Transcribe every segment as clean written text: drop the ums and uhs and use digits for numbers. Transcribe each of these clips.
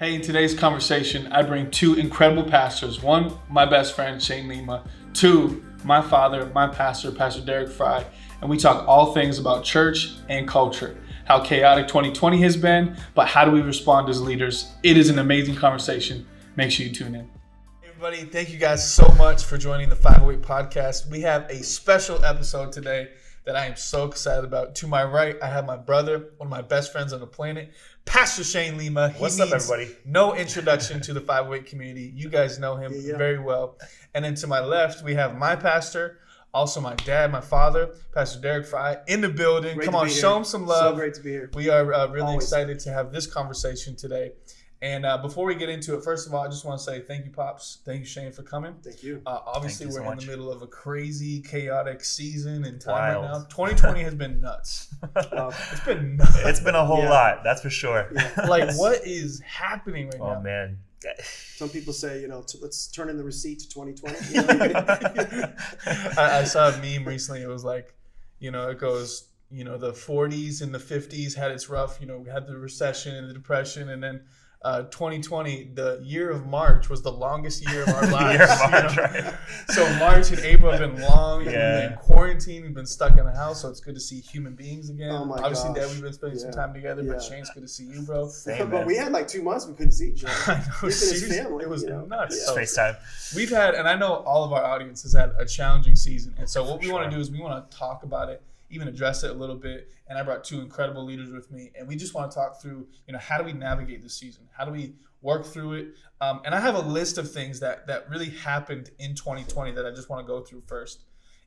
Hey, in today's conversation, I bring two incredible pastors. One, my best friend, Shane Lima. Two, my father, my pastor, Pastor Deryck Frye. And we talk all things about church and culture, how chaotic 2020 has been, but how do we respond as leaders? It is an amazing conversation. Make sure you tune in. Hey everybody, thank you guys so much for joining the 508 podcast. We have a special episode today that I am so excited about. To my right, I have my brother, one of my best friends on the planet, Pastor Shane Lima. What's up, everybody? No introduction to the 508 community. You guys know him very well. And then to my left, we have my pastor, also my dad, my father, Pastor Deryck Frye, in the building. Great Come on, show him some love. So great to be here. We are really excited to have this conversation today. And before we get into it, first of all, I just want to say thank you, Pops. Thank you, Shane, for coming. Thank you. Obviously, Thank you so we're in much. the middle of a crazy, chaotic season and time Wild. right now. 2020 has been nuts. It's been nuts. It's been a whole lot, that's for sure. Yeah. Like, what is happening right now? Oh, man. Some people say, let's turn in the receipt to 2020. I saw a meme recently. It was like, it goes, the 40s and the 50s had its rough, we had the recession and the depression, and then 2020, the year of March, was the longest year of our lives. Year of March, right. So March and April have been long. We've been quarantined. We've been stuck in the house, so it's good to see human beings again. Oh my Obviously, gosh. Dad, we've been spending some time together, but Shane's good to see you, bro. Same, But man. we had like 2 months we couldn't see each other. I know, Even as seriously, family, it was nuts. It's So FaceTime. we've had, and I know all of our audience has had a challenging season, and so what we want to do is we want to talk about it, even address it a little bit. And I brought 2 incredible leaders with me, and we just want to talk through, how do we navigate this season? How do we work through it? And I have a list of things that really happened in 2020 that I just want to go through first.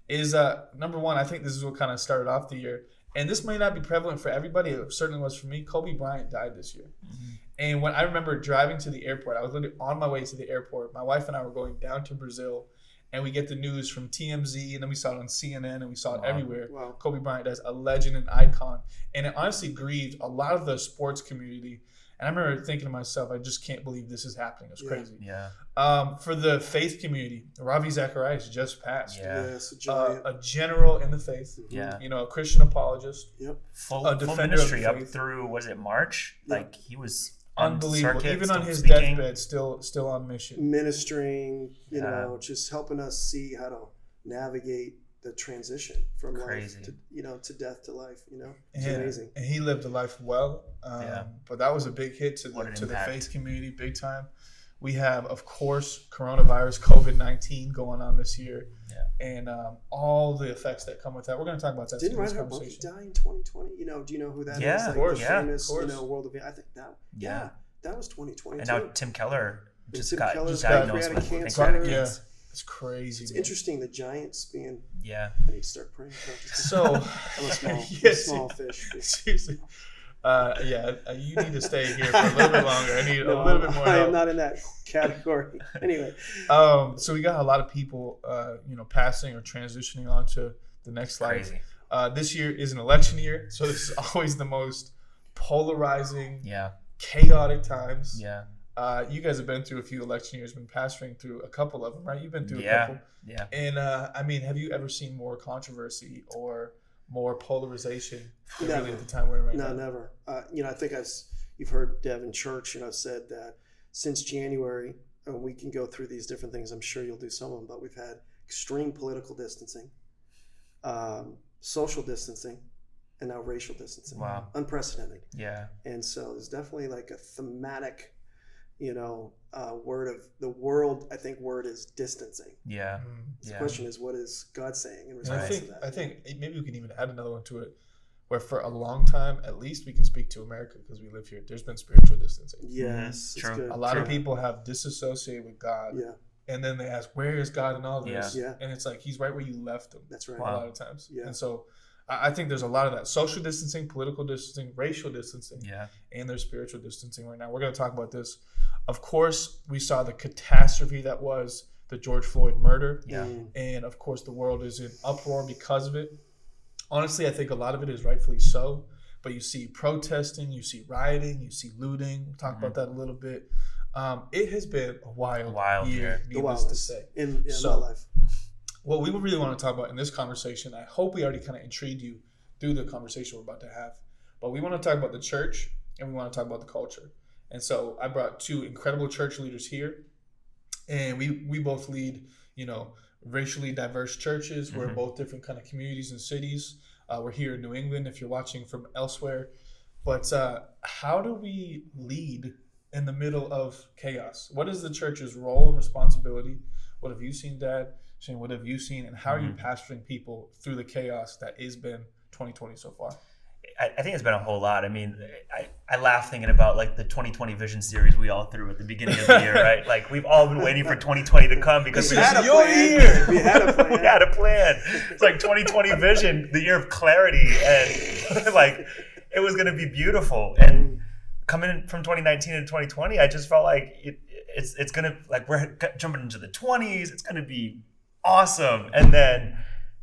Is number one, I think this is what kind of started off the year, and this may not be prevalent for everybody. It certainly was for me. Kobe Bryant died this year. Mm-hmm. And when I remember driving to the airport, I was literally on my way to the airport. My wife and I were going down to Brazil, and we get the news from TMZ, and then we saw it on CNN, and we saw it everywhere. Wow. Kobe Bryant is a legend and icon. And it honestly grieved a lot of the sports community. And I remember thinking to myself, I just can't believe this is happening. It's crazy. Yeah. For the faith community, Ravi Zacharias just passed. Yeah. Yes, a giant. A general in the faith. Yeah. A Christian apologist. Yep. Full defender of ministry the up faith. through, was it March? Yeah. Like, he was on Unbelievable. circuit, Even on still his speaking. deathbed, still on mission. Ministering, just helping us see how to navigate the transition from Crazy. life to death to life. It's amazing. And he lived a life well. But that was a big hit to What an the impact. faith community, big time. We have, of course, coronavirus, COVID-19 going on this year. Yeah. And all the effects that come with that. We're going to talk about that Didn't in this Reinhard Bonnke conversation. die in 2020? Do you know who that is? Yeah, Like of course. the Yeah, famous, of course. world event. I think that. Yeah. That was 2020. And now Tim Keller just Tim got Keller's diagnosed got with pancreatic pancreatic cancer. cancer. It's crazy. It's man. interesting, the Giants being. Yeah. I need to start praying. So, I'm a small, Yes. small fish. Seriously. You need to stay here for a little bit longer. I need a little bit more I help. am not in that category. Anyway. So we got a lot of people, passing or transitioning on to the next life. Crazy. This year is an election year, so this is always the most polarizing, Yeah. chaotic times. Yeah. You guys have been through a few election years, been pastoring through a couple of them, right? You've been through a Yeah. couple. Yeah. And, have you ever seen more controversy or more polarization than Never. really at the time we're in right No, now? never. I think you've heard Devon Church, said that since January, and we can go through these different things. I'm sure you'll do some of them, but we've had extreme political distancing, social distancing, and now racial distancing. Wow. Unprecedented. Yeah. And so there's definitely like a thematic, word of the world. I think word is distancing. Yeah. The question is, what is God saying in And response to that? I think maybe we can even add another one to it, where for a long time, at least we can speak to America because we live here. There's been spiritual distancing. Yes, it's True. good. A lot of people have disassociated with God, Yeah, and then they ask, "Where is God in all this?" Yeah. And it's like He's right where you left Him. that's right. A lot of times. Yeah. And so I think there's a lot of that: social distancing, political distancing, racial distancing, Yeah. and there's spiritual distancing right now. We're going to talk about this. Of course, we saw the catastrophe that was the George Floyd murder. Yeah. And of course, the world is in uproar because of it. Honestly, I think a lot of it is rightfully so. But you see protesting, you see rioting, you see looting. We'll talk about that a little bit. It has been a wild year, The needless wildest to say. in So- my life. What we really want to talk about in this conversation, I hope we already kind of intrigued you through the conversation we're about to have. But we want to talk about the church and we want to talk about the culture. And so I brought two incredible church leaders here, and we both lead, racially diverse churches. We're in both different kind of communities and cities. We're here in New England if you're watching from elsewhere. But how do we lead in the middle of chaos? What is the church's role and responsibility? What have you seen, Dad? Shane, what have you seen? And how are you pastoring people through the chaos that has been 2020 so far? I think it's been a whole lot. I mean, I laugh thinking about like the 2020 vision series we all threw at the beginning of the year, right? Like we've all been waiting for 2020 to come because We had a your plan. year. We had a plan. We had a plan. It's like 2020 vision, the year of clarity, and like it was going to be beautiful. And coming from 2019 to 2020, I just felt like it's going to, like, we're jumping into the 20s. It's going to be awesome. And then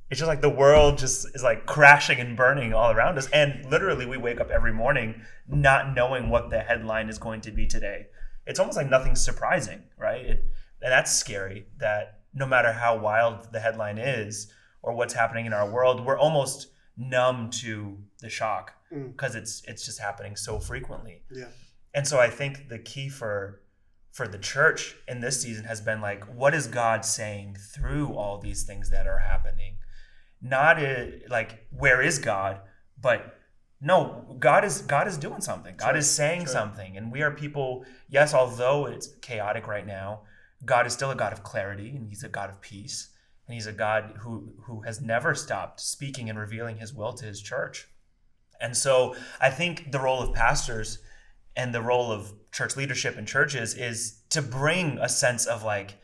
it's just like the world just is like crashing and burning all around us. And literally we wake up every morning not knowing what the headline is going to be today. It's almost like nothing's surprising, right? And that's scary, that no matter how wild the headline is or what's happening in our world, we're almost numb to the shock because it's just happening so frequently. Yeah. And so I think the key for the church in this season has been like, what is God saying through all these things that are happening? Not like, where is God? But no, God is doing something. God is saying something. And we are people, yes, although it's chaotic right now, God is still a God of clarity, and he's a God of peace. And he's a God who has never stopped speaking and revealing his will to his church. And so I think the role of pastors and the role of church leadership in churches is to bring a sense of like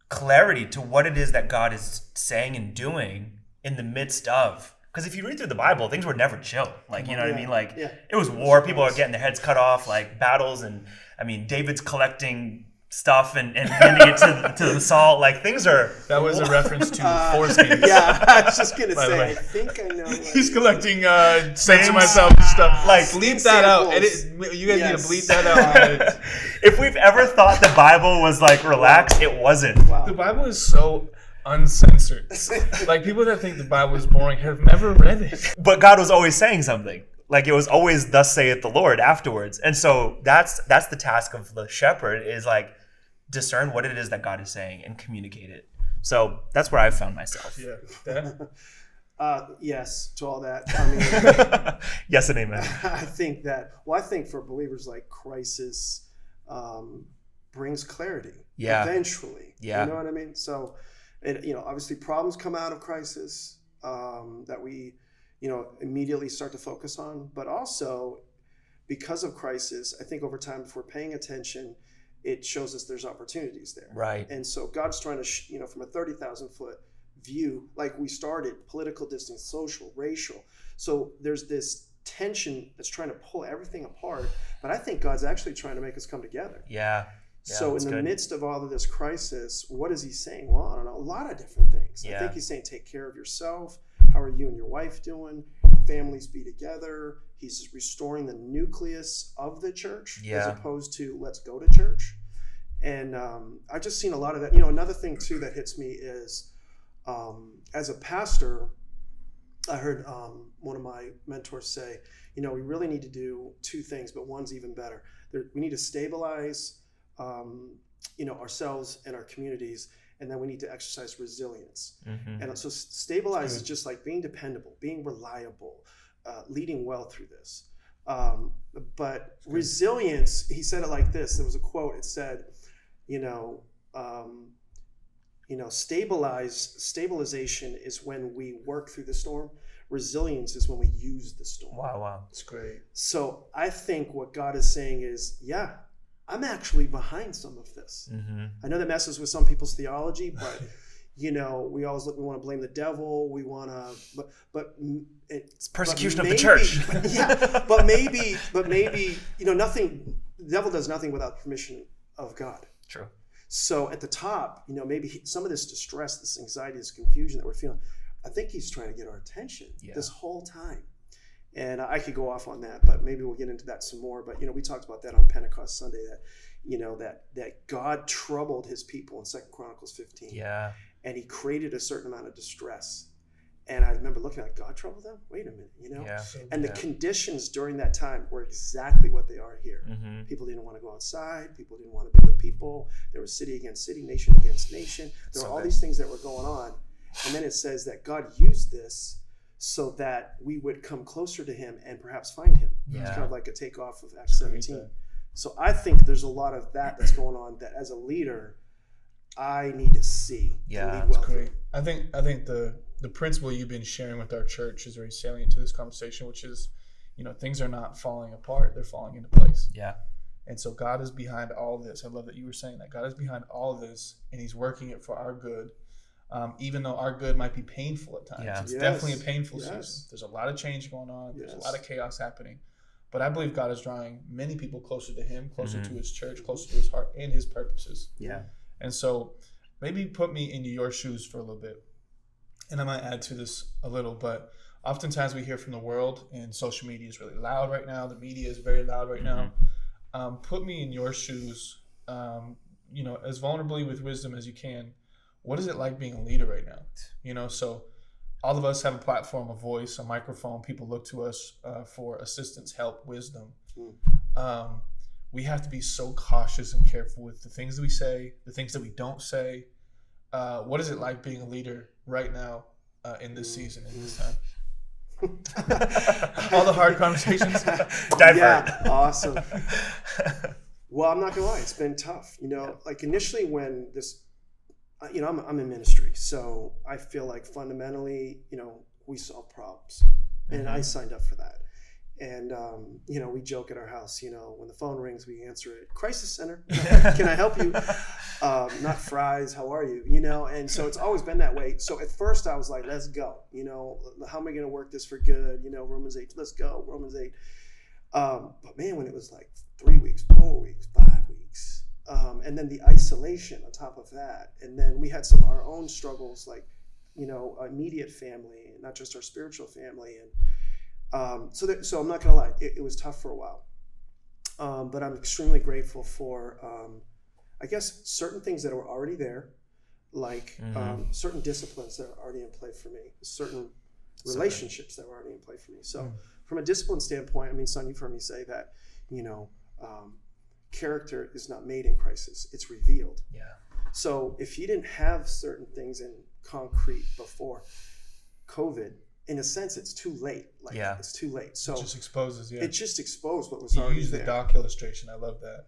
clarity to what it is that God is saying and doing in the midst of. Because if you read through the Bible, things were never chill. Like, you know what I mean? Like, it was war. People are getting their heads cut off, like battles. And I mean, David's collecting stuff and handing it to the Saul. Like, things are... That was a reference to foreskin. Yeah, I was just going to By the say, way. I think I know. He's collecting scents of myself and stuff. Like, bleep that out. You guys need to bleep that out. If we've ever thought the Bible was like relaxed, it wasn't. Wow. The Bible is so uncensored. Like, people that think the Bible is boring have never read it. But God was always saying something. Like, it was always "Thus saith the Lord" afterwards. And so that's the task of the shepherd, is like discern what it is that God is saying and communicate it. So that's where I've found myself. Yeah. Dad? Yes, to all that. I mean, Yes and amen. I think for believers, like, crisis brings clarity. Yeah. Eventually. Yeah. You know what I mean? So, obviously problems come out of crisis that we, immediately start to focus on. But also, because of crisis, I think over time, if we're paying attention, it shows us there's opportunities there. Right. And so God's trying to, from a 30,000 foot view, like we started, political distance, social, racial. So there's this tension that's trying to pull everything apart. But I think God's actually trying to make us come together. Yeah. So in the midst of all of this crisis, what is he saying? Well, I don't know, a lot of different things. Yeah. I think he's saying, take care of yourself. How are you and your wife doing? Families be together. He's restoring the nucleus of the church as opposed to let's go to church. And I've just seen a lot of that. Another thing too that hits me is as a pastor, I heard one of my mentors say, we really need to do two things, but one's even better. We need to stabilize ourselves and our communities, and then we need to exercise resilience. Mm-hmm. And so stabilize is just like being dependable, being reliable, leading well through this. But resilience, he said it like this. There was a quote. It said, stabilization is when we work through the storm. Resilience is when we use the storm. Wow. That's great. So I think what God is saying is, I'm actually behind some of this. Mm-hmm. I know that messes with some people's theology, but we want to blame the devil. We want to, but it's persecution of the church. but maybe nothing. The devil does nothing without permission of God. True. So at the top, maybe some of this distress, this anxiety, this confusion that we're feeling, I think he's trying to get our attention this whole time. And I could go off on that, but maybe we'll get into that some more. But, we talked about that on Pentecost Sunday, that, that God troubled his people in 2 Chronicles 15. Yeah. And he created a certain amount of distress. And I remember looking at God troubled them. Wait a minute, you know? Yeah. And the conditions during that time were exactly what they are here. Mm-hmm. People didn't want to go outside. People didn't want to be with people. There was city against city, nation against nation. There were all these things that were going on. And then it says that God used this so that we would come closer to him and perhaps find him. Yeah. It's kind of like a takeoff of Acts 17. So I think there's a lot of that's going on that as a leader, I need to see. Yeah, that's great. I think the principle you've been sharing with our church is very salient to this conversation, which is, you know, things are not falling apart; they're falling into place. Yeah. And so God is behind all of this. I love that you were saying that God is behind all of this, and He's working it for our good. Even though our good might be painful at times, it's definitely a painful season. There's a lot of change going on. There's a lot of chaos happening. But I believe God is drawing many people closer to Him, closer to His church, closer to His heart and His purposes. Yeah. And so maybe put me into your shoes for a little bit. And I might add to this a little, but oftentimes we hear from the world, and social media is really loud right now. The media is very loud right now. Put me in your shoes, you know, as vulnerably with wisdom as you can. What is it like being a leader right now? You know, so all of us have a platform, a voice, a microphone. People look to us for assistance, help, wisdom. We have to be so cautious and careful with the things that we say, the things that we don't say. What is it like being a leader right now in this season, in this time? All the hard conversations. Yeah, awesome. Well, I'm not gonna lie, it's been tough. You know, like initially when this, you know, I'm in ministry, so I feel like fundamentally, you know, we solve problems, and I signed up for that. And you know, we joke at our house, you know, when the phone rings, we answer it. Crisis center, can I help you? Not Frye's, how are you? You know, and so it's always been that way. So at first I was like, let's go. You know, how am I going to work this for good? You know, Romans 8, let's go, Romans 8. But man, when it was like 3 weeks, 4 weeks, 5 weeks, and then the isolation on top of that, and then we had some of our own struggles, like, you know, immediate family, not just our spiritual family, and so I'm not gonna lie, it was tough for a while, but I'm extremely grateful for I guess certain things that were already there, like certain disciplines that are already in play for me, certain relationships that were already in play for me. So from a discipline standpoint, I mean, son, you've heard me say that, you know, character is not made in crisis, it's revealed. Yeah. So if you didn't have certain things in concrete before COVID, in a sense, it's too late. Like, it's too late. So it just exposes, it just exposed what was already there. You use the dock illustration. I love that.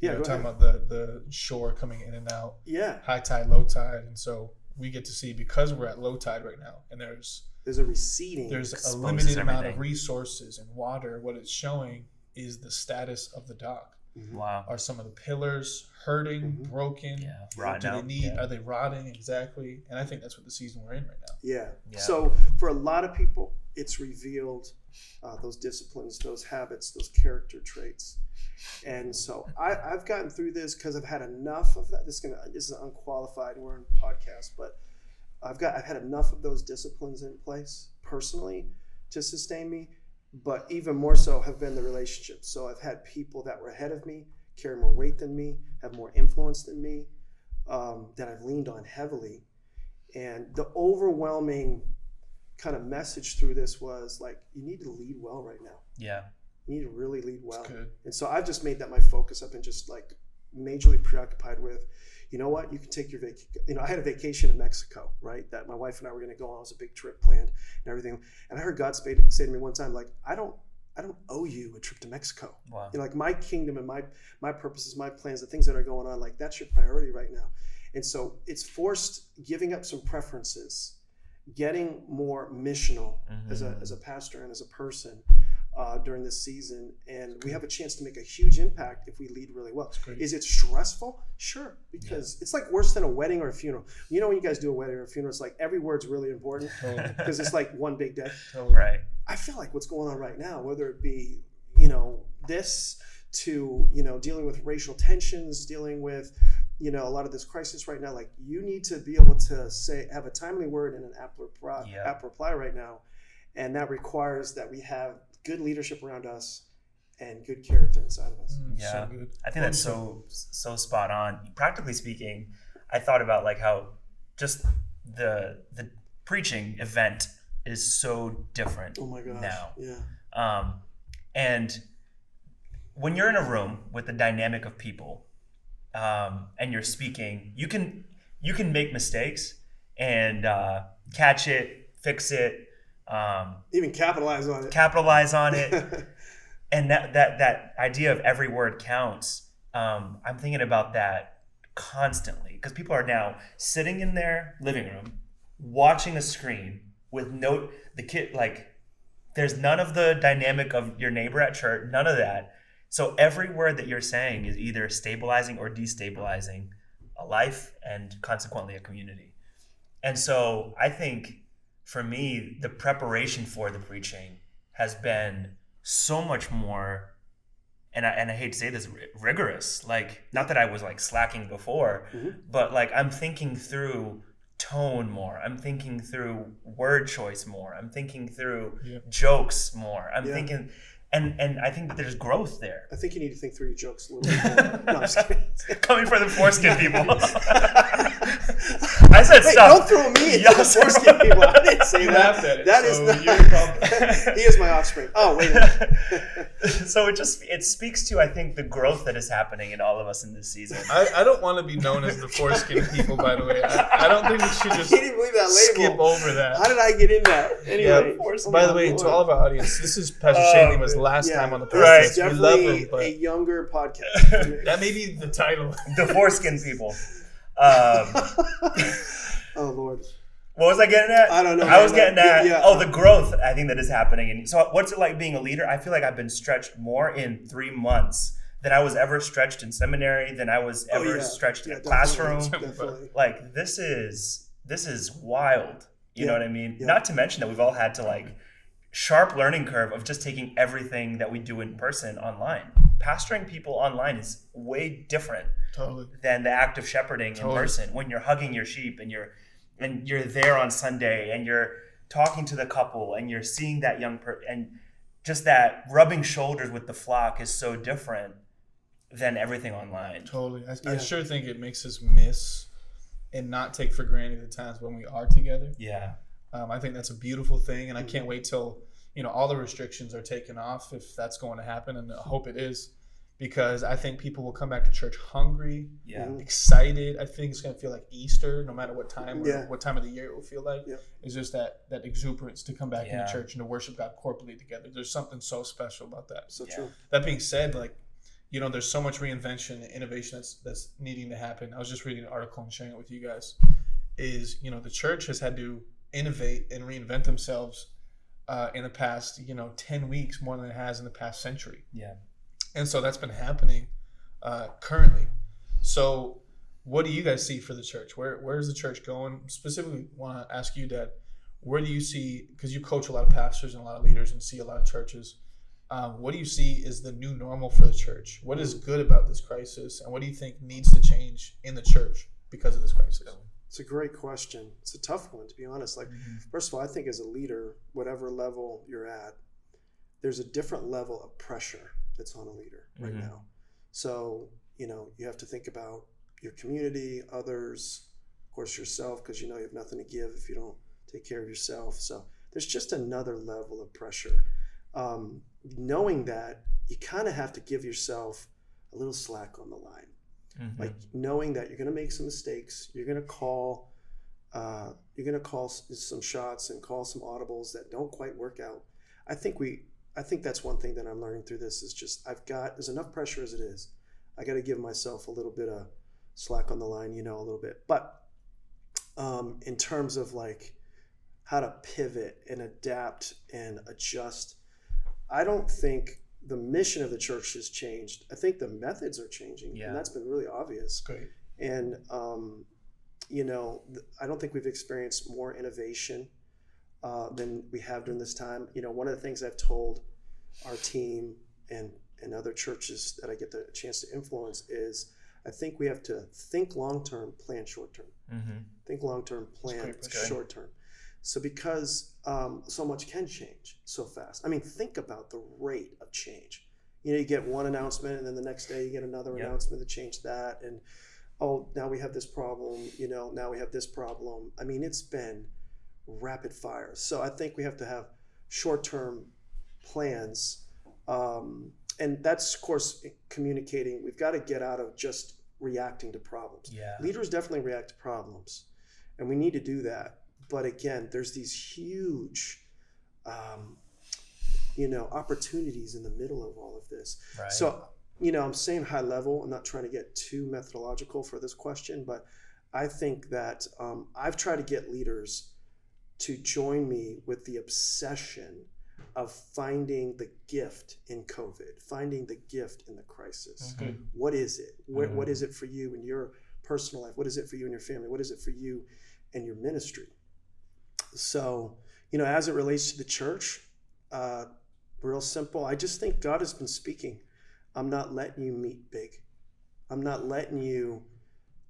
Yeah, you're talking about the shore coming in and out. Yeah. High tide, low tide. And so we get to see, because we're at low tide right now, and there's a receding. There's a limited amount of resources and water. What it's showing is the status of the dock. Wow. Are some of the pillars hurting, broken? Yeah. Rotting out. Are they rotting? Exactly. And I think that's what the season we're in right now. Yeah. So for a lot of people, it's revealed those disciplines, those habits, those character traits. And so I've gotten through this because I've had enough of that. This is unqualified. We're on a podcast, but I've had enough of those disciplines in place personally to sustain me. But even more so have been the relationships. So I've had people that were ahead of me, carry more weight than me, have more influence than me, that I've leaned on heavily. And the overwhelming kind of message through this was like, you need to lead well right now. Yeah. You need to really lead well. That's good. And so I've just made that my focus. I've been just like majorly preoccupied with, you know what, you can take your vacation. You know, I had a vacation in Mexico, right? That my wife and I were going to go on. It was a big trip planned and everything. And I heard God say to me one time, like, I don't owe you a trip to Mexico. Wow. You know, like my kingdom and my purposes, my plans, the things that are going on, like that's your priority right now. And so it's forced giving up some preferences, getting more missional as a pastor and as a person during this season, and we have a chance to make a huge impact if we lead really well. Is it stressful? Sure, because it's like worse than a wedding or a funeral. You know, when you guys do a wedding or a funeral, it's like every word's really important because it's like one big day. Right. I feel like what's going on right now, whether it be, you know, this to, you know, dealing with racial tensions, dealing with, you know, a lot of this crisis right now, like you need to be able to have a timely word and an apt reply right now. And that requires that we have good leadership around us and good character inside of us. Yeah, so good. I think that's so spot on. Practically speaking, I thought about like how just the preaching event is so different. Oh my gosh. Now. Yeah. And when you're in a room with the dynamic of people, and you're speaking, you can make mistakes and catch it, fix it, even capitalize on it. And that idea of every word counts. I'm thinking about that constantly because people are now sitting in their living room watching a screen with the kid, like there's none of the dynamic of your neighbor at church, none of that. So every word that you're saying is either stabilizing or destabilizing a life and consequently a community. And so I think for me, the preparation for the preaching has been so much more, and I hate to say this, rigorous. Like, not that I was like slacking before, but like I'm thinking through tone more. I'm thinking through word choice more. I'm thinking through jokes more. I'm thinking, and I think that there's growth there. I think you need to think through your jokes a little bit more. No, I'm just kidding. Coming from the foreskin people. I said Wait, stop. don't throw me into the foreskin people. I didn't say that. Laughed at it, That so is you're not. He is my offspring. Oh, wait a minute. So it speaks to, I think, the growth that is happening in all of us in this season. I don't want to be known as the foreskin people, by the way. I don't think we should just I can't even believe that label. skip over that. How did I get in that? Anyway. By the way, to all of our audience, this is Pastor Shane Lima's last time on the podcast. Right. It's We love definitely him, but a younger podcast. that may be the title. The foreskin people. Oh, Lord. What was I getting at? I don't know. I was getting at, Yeah. the growth I think that is happening. And so what's it like being a leader? I feel like I've been stretched more in 3 months than I was ever stretched in seminary, than I was ever stretched in a classroom. Definitely. Like, this is wild. You know what I mean? Yeah. Not to mention that we've all had to like sharp learning curve of just taking everything that we do in person online. Pastoring people online is way different than the act of shepherding in person. When you're hugging your sheep and you're there on Sunday and you're talking to the couple and you're seeing that young person, and just that rubbing shoulders with the flock is so different than everything online. Totally. I sure think it makes us miss and not take for granted the times when we are together. Yeah. I think that's a beautiful thing, and I can't wait till all the restrictions are taken off, if that's going to happen, and I hope it is, because I think people will come back to church hungry, excited. I think it's going to feel like Easter, no matter what time or what time of the year it will feel like. Yeah. It's just that exuberance to come back into church and to worship God corporately together. There's something so special about that. So true. That being said, there's so much reinvention and innovation that's needing to happen. I was just reading an article and sharing it with you guys. Is the church has had to innovate and reinvent themselves in the past 10 weeks more than it has in the past century. Yeah. And so that's been happening currently. So what do you guys see for the church? Where is the church going? Specifically, want to ask you, Dad, where do you see, because you coach a lot of pastors and a lot of leaders and see a lot of churches, what do you see is the new normal for the church? What is good about this crisis, and what do you think needs to change in the church because of this crisis? It's a great question. It's a tough one, to be honest. First of all, I think as a leader, whatever level you're at, there's a different level of pressure that's on a leader right now. So, you have to think about your community, others, of course yourself, because you have nothing to give if you don't take care of yourself. So there's just another level of pressure. Knowing that, you kind of have to give yourself a little slack on the line. Like knowing that you're going to make some mistakes, you're going to call some shots and call some audibles that don't quite work out. I think that's one thing that I'm learning through this is just there's enough pressure as it is. I got to give myself a little bit of slack on the line, a little bit. But in terms of how to pivot and adapt and adjust, I don't think the mission of the church has changed. I think the methods are changing, and that's been really obvious. Great. And I don't think we've experienced more innovation than we have during this time. One of the things I've told our team and other churches that I get the chance to influence is I think we have to think long-term, plan short-term. Think long-term, plan short-term. So because so much can change so fast. I mean, think about the rate of change. You get one announcement and then the next day you get another announcement that changed that. And, now we have this problem, now we have this problem. I mean, it's been rapid fire. So I think we have to have short-term plans. And that's, of course, communicating. We've got to get out of just reacting to problems. Yeah. Leaders definitely react to problems, and we need to do that. But again, there's these huge opportunities in the middle of all of this. Right. So, I'm saying high level. I'm not trying to get too methodological for this question, but I think that I've tried to get leaders to join me with the obsession of finding the gift in COVID, finding the gift in the crisis. Mm-hmm. What is it? What is it for you in your personal life? What is it for you and your family? What is it for you and your ministry? So, as it relates to the church, real simple. I just think God has been speaking. I'm not letting you meet big. I'm not letting you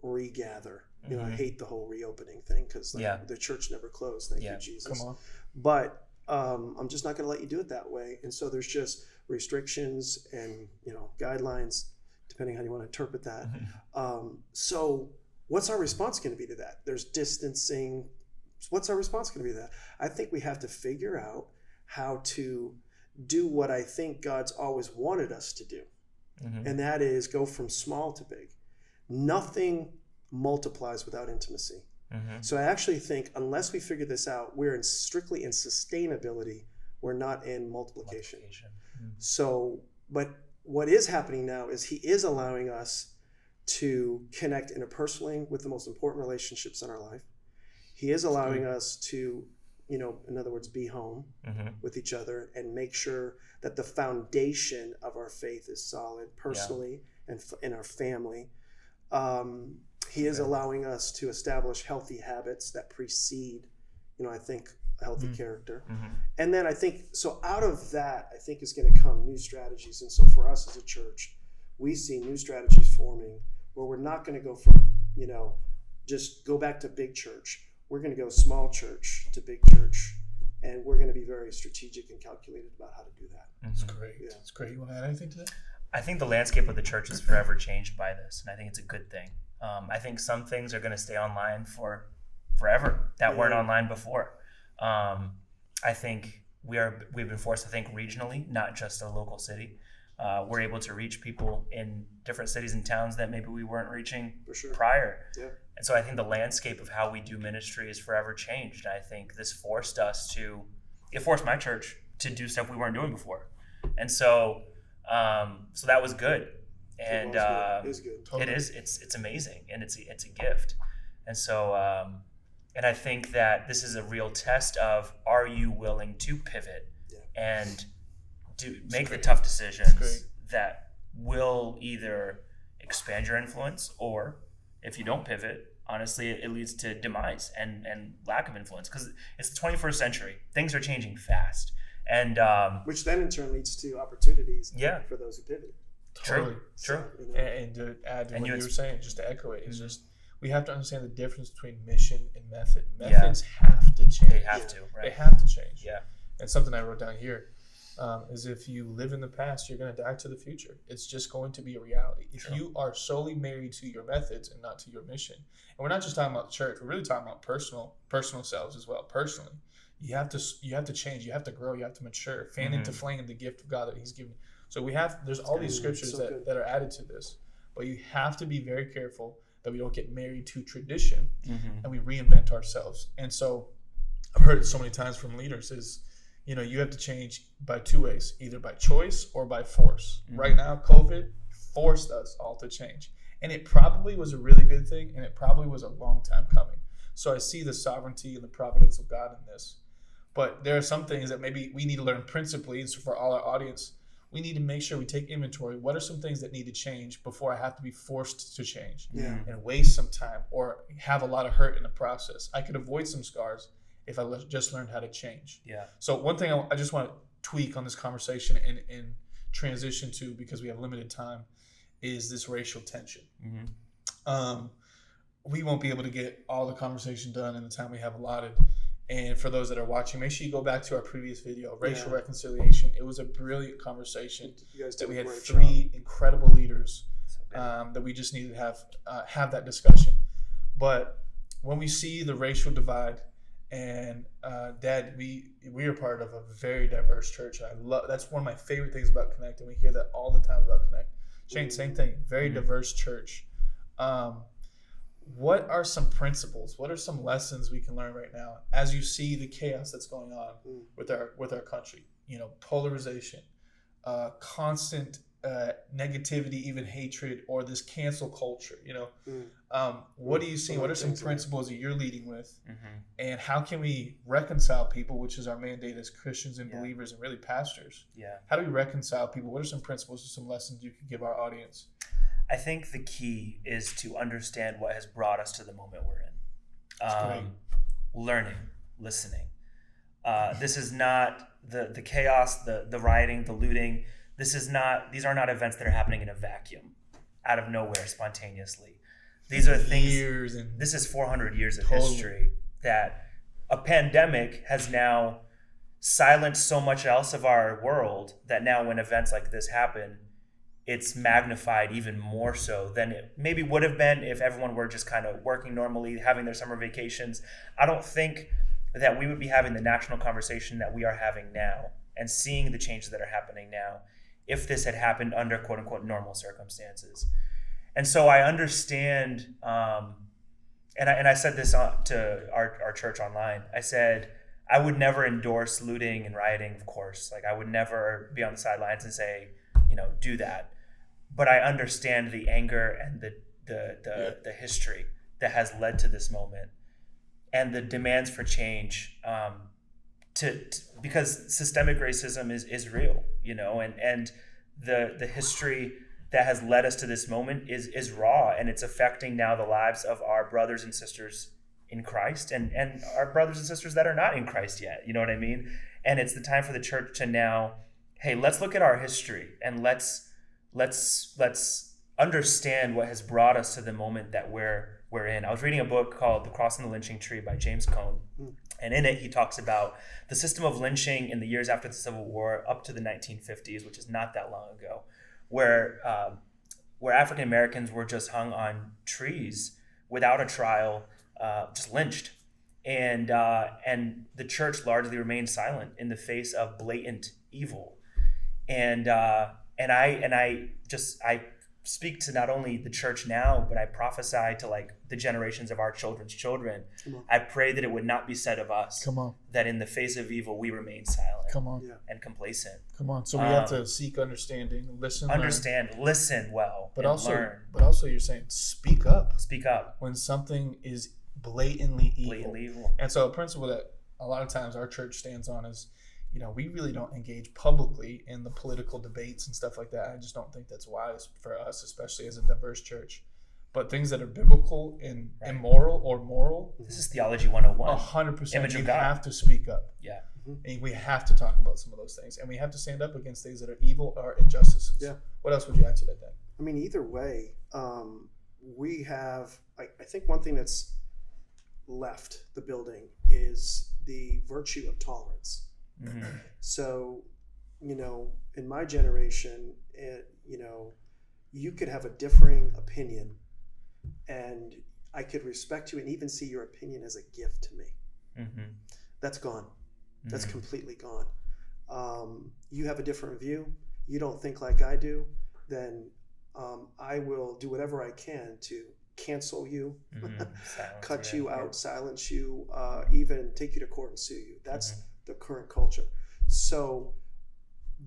regather. I hate the whole reopening thing because the church never closed. Thank you, Jesus. Come on. But I'm just not going to let you do it that way. And so there's just restrictions and guidelines, depending how you want to interpret that. So what's our response going to be to that? There's distancing. What's our response going to be to that? I think we have to figure out how to do what I think God's always wanted us to do. And that is go from small to big. Nothing multiplies without intimacy. So I actually think unless we figure this out, we're strictly in sustainability. We're not in multiplication. So, but what is happening now is he is allowing us to connect interpersonally with the most important relationships in our life. He is allowing us to, in other words, be home with each other and make sure that the foundation of our faith is solid personally and in our family. He is allowing us to establish healthy habits that precede, I think, a healthy character. And then I think, so out of that, I think is going to come new strategies. And so for us as a church, we see new strategies forming where we're not going to go from, just go back to big church. We're going to go small church to big church. And we're going to be very strategic and calculated about how to do that. That's great. Yeah. That's great. You want to add anything to that? I think the landscape of the church is forever changed by this, and I think it's a good thing. I think some things are going to stay online for forever that weren't online before. I think we've been forced to think regionally, not just a local city. We're able to reach people in different cities and towns that maybe we weren't reaching prior. Yeah. And so I think the landscape of how we do ministry is forever changed. I think this forced my church to do stuff we weren't doing before. And so that was good. And it is good. Totally. It is. It's amazing, and it's a gift. And so, and I think that this is a real test of, are you willing to pivot and make the tough decisions that will either expand your influence, or if you don't pivot, honestly, it leads to demise and lack of influence, because it's the 21st century. Things are changing fast. And which then in turn leads to opportunities for those who pivot. Totally. True. And to add to what you were saying, just to echo it, is just we have to understand the difference between mission and method. Methods have to change. They have to, right? They have to change. Yeah. And something I wrote down here is, if you live in the past, you're going to die to the future. It's just going to be a reality. If you are solely married to your methods and not to your mission, and we're not just talking about church, we're really talking about personal selves as well. Personally, you have to change. You have to grow. You have to mature. Fan into flame the gift of God that He's given you. So there's all these scriptures that are added to this, but you have to be very careful that we don't get married to tradition and we reinvent ourselves. And so I've heard it so many times from leaders is, you have to change by two ways, either by choice or by force. Right now, COVID forced us all to change. And it probably was a really good thing, and it probably was a long time coming. So I see the sovereignty and the providence of God in this. But there are some things that maybe we need to learn principally. And so for all our audience, we need to make sure we take inventory. What are some things that need to change before I have to be forced to change and waste some time or have a lot of hurt in the process? I could avoid some scars if I just learned how to change. Yeah. So one thing I just want to tweak on this conversation and transition to, because we have limited time, is this racial tension. We won't be able to get all the conversation done in the time we have allotted. And for those that are watching, make sure you go back to our previous video, Racial Reconciliation. It was a brilliant conversation that we had three incredible leaders that we just needed to have that discussion. But when we see the racial divide And Dad, we are part of a very diverse church. That's one of my favorite things about Connect, and we hear that all the time about Connect. Shane, same thing. Very diverse church. What are some principles? What are some lessons we can learn right now as you see the chaos that's going on with our country? Polarization, constant negativity, even hatred, or this cancel culture. What are you seeing? What are some principles that you're leading with, and how can we reconcile people, which is our mandate as Christians and believers and really pastors? How do we reconcile people? What are some principles or some lessons you could give our audience? I think the key is to understand what has brought us to the moment we're in. Learning, listening. This is not the chaos, the rioting, the looting. These are not events that are happening in a vacuum, out of nowhere, spontaneously. These are things. This is 400 years of history that a pandemic has now silenced so much else of our world that now when events like this happen, it's magnified even more so than it maybe would have been if everyone were just kind of working normally, having their summer vacations. I don't think that we would be having the national conversation that we are having now and seeing the changes that are happening now if this had happened under quote unquote normal circumstances. And so I understand, and I said this to our church online. I said, I would never endorse looting and rioting, of course. Like I would never be on the sidelines and say, do that. But I understand the anger and the history that has led to this moment and the demands for change, because systemic racism is real, and the history that has led us to this moment is raw, and it's affecting now the lives of our brothers and sisters in Christ and our brothers and sisters that are not in Christ yet. You know what I mean? And it's the time for the church to now, hey, let's look at our history and let's understand what has brought us to the moment that we're in. I was reading a book called The Cross and the Lynching Tree by James Cone. And in it, he talks about the system of lynching in the years after the Civil War up to the 1950s, which is not that long ago, where African Americans were just hung on trees without a trial, just lynched. And the church largely remained silent in the face of blatant evil. And I speak to not only the church now, but I prophesy to like the generations of our children's children. I pray that it would not be said of us that in the face of evil, we remain silent and complacent. So we have to seek understanding, listen well, but also learn. But also you're saying speak up when something is blatantly evil. And so a principle that a lot of times our church stands on is, we really don't engage publicly in the political debates and stuff like that. I just don't think that's wise for us, especially as a diverse church. But things that are biblical and immoral or moral. This is Theology 101. 100%. Image of you God. have to speak up. Yeah. And we have to talk about some of those things. And we have to stand up against things that are evil or injustices. Yeah. What else would you add to that, Dan? I mean, either way, we have, I think one thing that's left the building is the virtue of tolerance. So, in my generation, you could have a differing opinion and I could respect you and even see your opinion as a gift to me. That's gone. That's completely gone. You have a different view. You don't think like I do, then I will do whatever I can to cancel you, cut you out, silence you, even take you to court and sue you. That's the current culture. So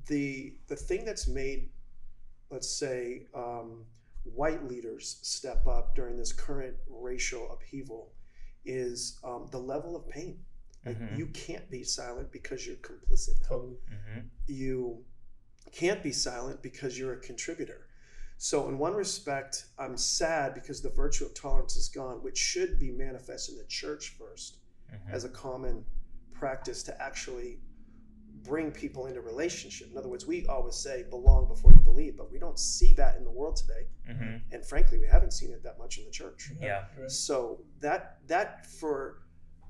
the thing that's made, let's say, white leaders step up during this current racial upheaval is the level of pain. Like you can't be silent because you're complicit. Totally. You can't be silent because you're a contributor. So in one respect, I'm sad because the virtue of tolerance is gone, which should be manifest in the church first as a common practice to actually bring people into relationship. In other words, we always say belong before you believe, but we don't see that in the world today. And frankly, we haven't seen it that much in the church. So that for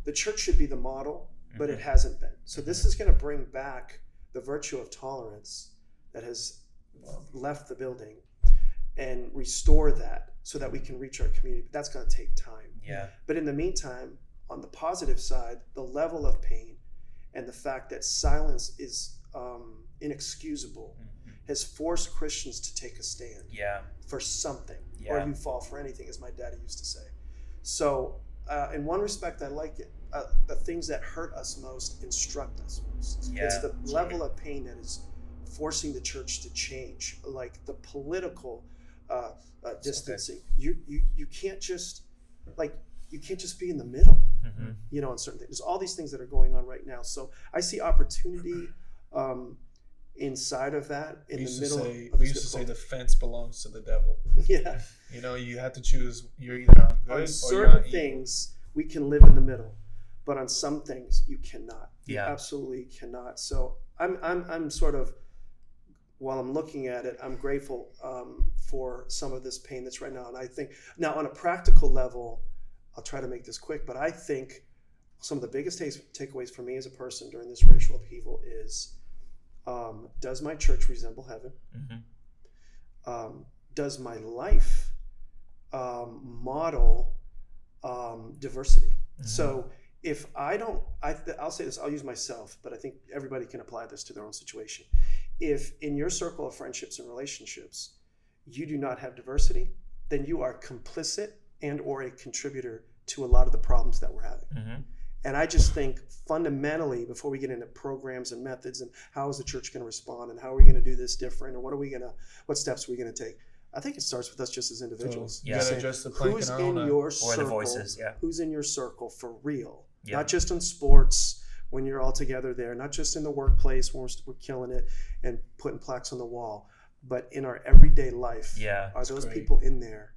the church should be the model, but it hasn't been. So this is going to bring back the virtue of tolerance that has left the building and restore that so that we can reach our community. But that's going to take time. But in the meantime, on the positive side, the level of pain and the fact that silence is inexcusable has forced Christians to take a stand for something, or you fall for anything, as my daddy used to say. So in one respect, I like it. The things that hurt us most instruct us most. It's the level of pain that is forcing the church to change, like the political distancing. You can't just be in the middle, on certain things. There's all these things that are going on right now. So I see opportunity inside of that in the middle. We used to say the fence belongs to the devil. Yeah. You have to choose. You're either on good on or certain you're on things, we can live in the middle, but on some things you cannot. You absolutely cannot. So I'm sort of, while I'm looking at it, I'm grateful for some of this pain that's right now. And I think now on a practical level, I'll try to make this quick, but I think some of the biggest takeaways for me as a person during this racial upheaval is, does my church resemble heaven? Does my life model diversity? So if I don't, I'll say this, I'll use myself, but I think everybody can apply this to their own situation. If in your circle of friendships and relationships, you do not have diversity, then you are complicit and or a contributor to a lot of the problems that we're having. And I just think fundamentally, before we get into programs and methods and how is the church going to respond and how are we going to do this different and what steps are we going to take, I think it starts with us just as individuals. You got to adjust the plank who's in our in own your or circle, the voices, who's in your circle for real, not just in sports when you're all together there, not just in the workplace when we're killing it and putting plaques on the wall, but in our everyday life. Are those people in there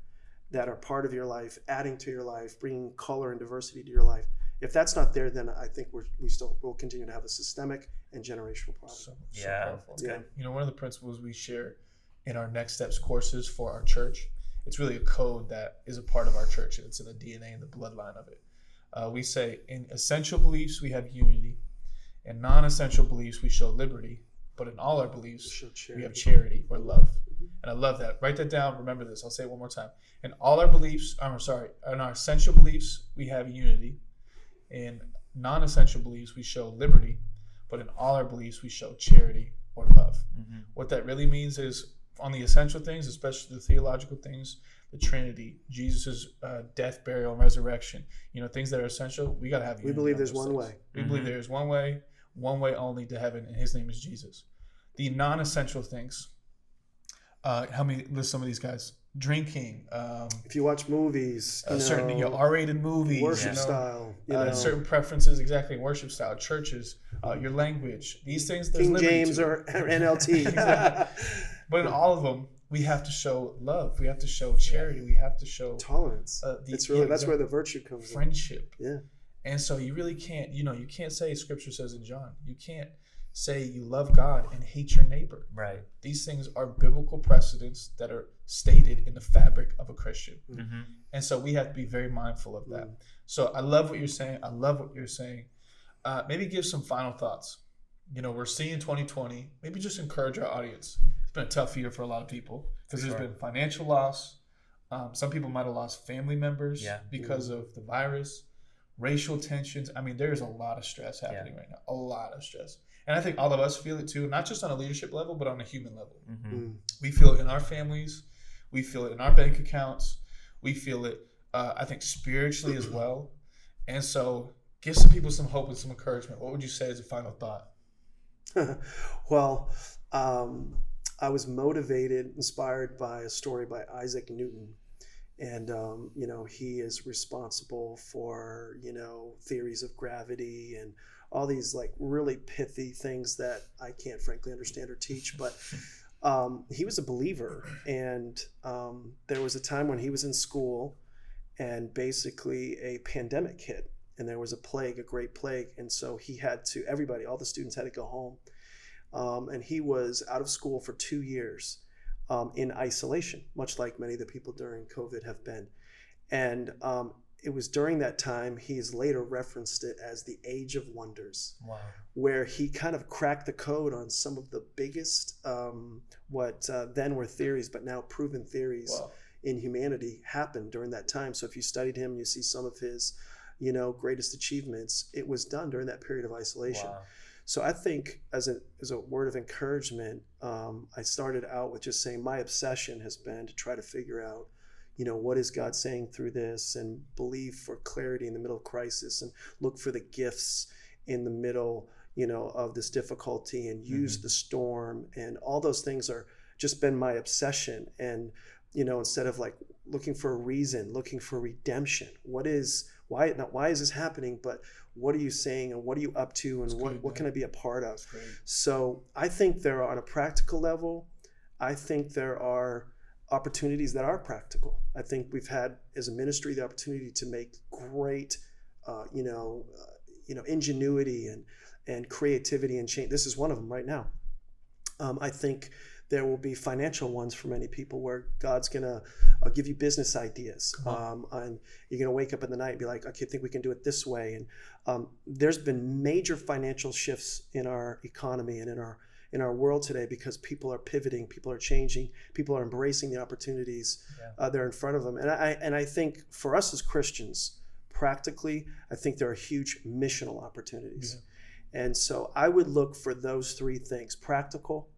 that are part of your life, adding to your life, bringing color and diversity to your life? If that's not there, then I think we'll continue to have a systemic and generational problem. So powerful. One of the principles we share in our Next Steps courses for our church, it's really a code that is a part of our church. It's in the DNA and the bloodline of it. We say in essential beliefs, we have unity. In non-essential beliefs, we show liberty. But in all our beliefs, we have charity or love. And I love that. Write that down. Remember this. I'll say it one more time. In all our beliefs, in our essential beliefs, we have unity. In non-essential beliefs, we show liberty, but in all our beliefs, we show charity or love. What that really means is on the essential things, especially the theological things, the Trinity, Jesus' death, burial, and resurrection, things that are essential, we got to have unity. We believe there's one way. We believe there is one way only to heaven, and his name is Jesus. The non-essential things, help me list some of these guys. Drinking, if you watch movies, certain R-rated movies, worship style, certain preferences, exactly, worship style, churches, your language, these things. King James or NLT. Exactly. But in all of them, we have to show love. We have to show charity. We have to show tolerance. That's where the virtue comes in. Friendship. Yeah. And so you really can't, you can't say Scripture says in John, you can't say you love God and hate your neighbor. Right. These things are biblical precedents that are stated in the fabric of a Christian. And so we have to be very mindful of that. So I love what you're saying. Maybe give some final thoughts. We're seeing 2020. Maybe just encourage our audience. It's been a tough year for a lot of people because there's been financial loss. Some people might have lost family members because of the virus, racial tensions. I mean, there's a lot of stress happening right now, a lot of stress. And I think all of us feel it too, not just on a leadership level, but on a human level. We feel it in our families. We feel it in our bank accounts. We feel it, I think, spiritually as well. And so give some people some hope and some encouragement. What would you say as a final thought? Well, I was inspired by a story by Isaac Newton. And, he is responsible for, theories of gravity and all these like really pithy things that I can't frankly understand or teach. But he was a believer. And there was a time when he was in school and basically a pandemic hit. And there was a great plague. And so all the students had to go home. And he was out of school for 2 years. In isolation, much like many of the people during COVID have been. And it was during that time, he's later referenced it as the Age of Wonders, where he kind of cracked the code on some of the biggest, then were theories, but now proven theories in humanity happened during that time. So if you studied him, you see some of his greatest achievements, it was done during that period of isolation. Wow. So I think as a word of encouragement, I started out with just saying my obsession has been to try to figure out, what is God saying through this, and believe for clarity in the middle of crisis, and look for the gifts in the middle, of this difficulty, and use the storm, and all those things are just been my obsession. And, instead of like looking for a reason, looking for redemption, why is this happening, but what are you saying, and what are you up to, and what can I be a part of? So I think there are, on a practical level, I think there are opportunities that are practical. I think we've had, as a ministry, the opportunity to make great, ingenuity and creativity and change. This is one of them right now. I think there will be financial ones for many people where God's gonna give you business ideas, and you're gonna wake up in the night and be like, okay, I think we can do it this way. And there's been major financial shifts in our economy and in our world today, because people are pivoting, people are changing, people are embracing the opportunities that are in front of them. And I think for us as Christians, practically, I think there are huge missional opportunities. And so I would look for those three things: practical,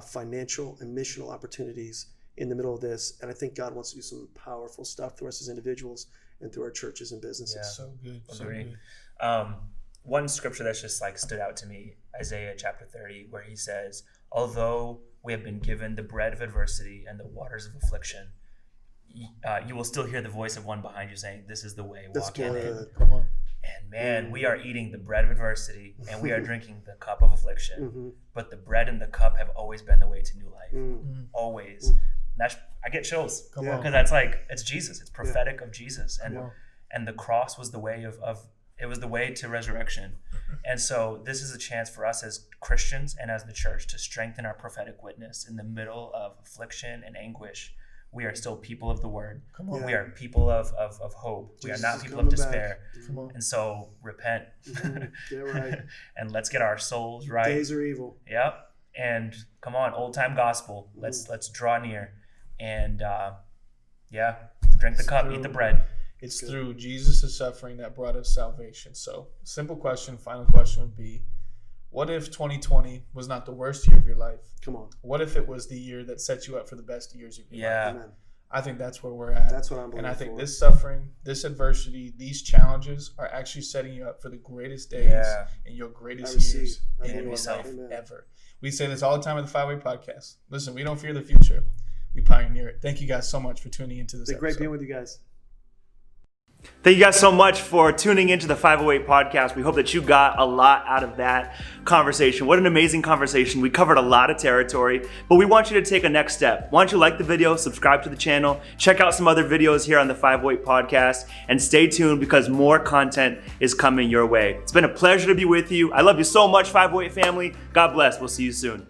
financial, and missional opportunities in the middle of this. And I think God wants to do some powerful stuff through us as individuals and through our churches and businesses. Yeah. So good. So Agreed. good. One scripture that's just like stood out to me, Isaiah chapter 30, where he says, although we have been given the bread of adversity and the waters of affliction, you will still hear the voice of one behind you saying, this is the way, walk in it. Come on. And man, we are eating the bread of adversity and we are drinking the cup of affliction. But the bread and the cup have always been the way to new life. Always. And I get chills. Because that's like, it's Jesus. It's prophetic of Jesus. And the cross was the way it was the way to resurrection. And so this is a chance for us as Christians and as the church to strengthen our prophetic witness in the middle of affliction and anguish. We are still people of the word. We are people of hope. We are not people of despair. And so repent. Yeah, right. And let's get our souls right. Days are evil. Yep. And come on, old time gospel. Let's draw near and drink the cup, eat the bread. It's through Jesus' suffering that brought us salvation. So, simple question, final question would be, what if 2020 was not the worst year of your life? Come on. What if it was the year that set you up for the best years of your life? Amen. I think that's where we're at. That's what I'm believing. And I think for. this suffering, this adversity, these challenges are actually setting you up for the greatest days and your greatest years in your life ever. We say this all the time at the 508 podcast. Listen, we don't fear the future. We pioneer it. Thank you guys so much for tuning into this episode. It's great being with you guys. Thank you guys so much for tuning into the 508 podcast. We hope that you got a lot out of that conversation. What an amazing conversation. We covered a lot of territory, but we want you to take a next step. Why don't you like the video, subscribe to the channel, check out some other videos here on the 508 podcast, and stay tuned because more content is coming your way. It's been a pleasure to be with you. I love you so much, 508 family. God bless. We'll see you soon.